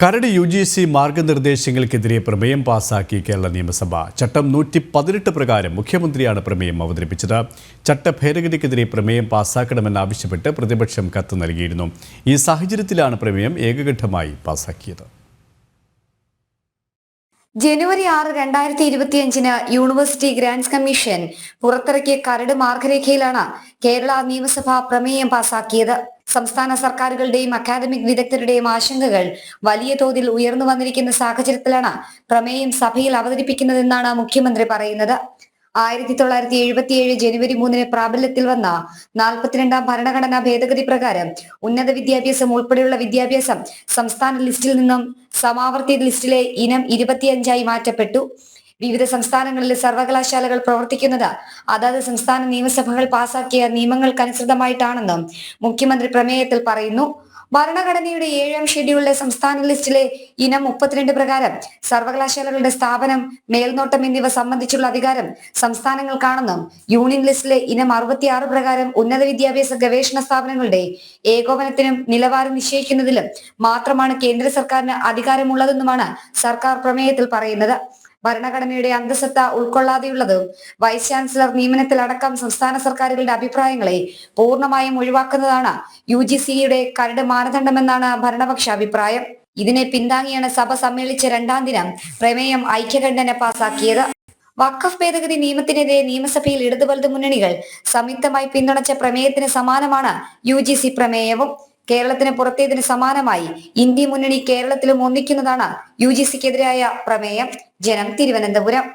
കരട് UGC മാർഗനിർദ്ദേശങ്ങൾക്കെതിരെ പ്രമേയം പാസാക്കി കേരള നിയമസഭ. ചട്ടം 118 പ്രകാരം മുഖ്യമന്ത്രിയാണ് പ്രമേയം അവതരിപ്പിച്ചത്. ചട്ടഭേദഗതിക്കെതിരെ പ്രമേയം പാസാക്കണമെന്നാവശ്യപ്പെട്ട് പ്രതിപക്ഷം കത്ത് നൽകിയിരുന്നു. ഈ സാഹചര്യത്തിലാണ് പ്രമേയം ഏകകണ്ഠമായി പാസാക്കിയത്. ജനുവരി 6, 2025 യൂണിവേഴ്സിറ്റി ഗ്രാന്റ്സ് കമ്മീഷൻ പുറത്തിറക്കിയ കരട് മാർഗരേഖയിലാണ് കേരള നിയമസഭ പ്രമേയം പാസാക്കിയത്. സംസ്ഥാന സർക്കാരുകളുടെയും അക്കാദമിക് വിദഗ്ധരുടെയും ആശങ്കകൾ വലിയ തോതിൽ ഉയർന്നു വന്നിരിക്കുന്ന സാഹചര്യത്തിലാണ് പ്രമേയം സഭയിൽ അവതരിപ്പിക്കുന്നതെന്നാണ് മുഖ്യമന്ത്രി പറയുന്നത്. 1977 ജനുവരി 3 പ്രാബല്യത്തിൽ വന്ന 42ാം ഭരണഘടനാ ഭേദഗതി പ്രകാരം ഉന്നത വിദ്യാഭ്യാസം ഉൾപ്പെടെയുള്ള വിദ്യാഭ്യാസം സംസ്ഥാന ലിസ്റ്റിൽ നിന്നും സമാവർത്തിത ലിസ്റ്റിലെ ഇനം 25 മാറ്റപ്പെട്ടു. വിവിധ സംസ്ഥാനങ്ങളിലെ സർവകലാശാലകൾ പ്രവർത്തിക്കുന്നത് അതാത് സംസ്ഥാന നിയമസഭകൾ പാസാക്കിയ നിയമങ്ങൾക്കനുസൃതമായിട്ടാണെന്നും മുഖ്യമന്ത്രി പ്രമേയത്തിൽ പറയുന്നു. ഭരണഘടനയുടെ 7ാം ഷെഡ്യൂളിലെ സംസ്ഥാന ലിസ്റ്റിലെ ഇനം 32 പ്രകാരം സർവകലാശാലകളുടെ സ്ഥാപനം, മേൽനോട്ടം എന്നിവ സംബന്ധിച്ചുള്ള അധികാരം സംസ്ഥാനങ്ങൾക്കാണെന്നും യൂണിയൻ ലിസ്റ്റിലെ ഇനം 66 പ്രകാരം ഉന്നത വിദ്യാഭ്യാസ ഗവേഷണ സ്ഥാപനങ്ങളുടെ ഏകോപനത്തിനും നിലവാരം നിശ്ചയിക്കുന്നതിലും മാത്രമാണ് കേന്ദ്ര സർക്കാരിന് അധികാരമുള്ളതെന്നുമാണ് സർക്കാർ പ്രമേയത്തിൽ പറയുന്നത്. ഭരണഘടനയുടെ അന്തസത്ത ഉൾക്കൊള്ളാതെയുള്ളതും വൈസ് ചാൻസലർ നിയമനത്തിലടക്കം സംസ്ഥാന സർക്കാരുകളുടെ അഭിപ്രായങ്ങളെ പൂർണ്ണമായും ഒഴിവാക്കുന്നതാണ് UGCയുടെ കരട് മാനദണ്ഡമെന്നാണ് ഭരണപക്ഷ അഭിപ്രായം. ഇതിനെ പിന്താങ്ങിയാണ് സഭ സമ്മേളിച്ച 2ാം ദിനം പ്രമേയം ഐക്യകണ്ഠേന പാസാക്കിയത്. വഖഫ് ഭേദഗതി നിയമത്തിനെതിരെ നിയമസഭയിൽ ഇടതുവലത് മുന്നണികൾ സംയുക്തമായി പിന്തുണച്ച പ്രമേയത്തിന് സമാനമാണ് UGC പ്രമേയവും. കേരളത്തിന് പുറത്തേതിന് സമാനമായി ഇന്ത്യ മുന്നണി കേരളത്തിലും ഒന്നിക്കുന്നതാണ് UGCക്കെതിരായ പ്രമേയം. ജനം, തിരുവനന്തപുരം.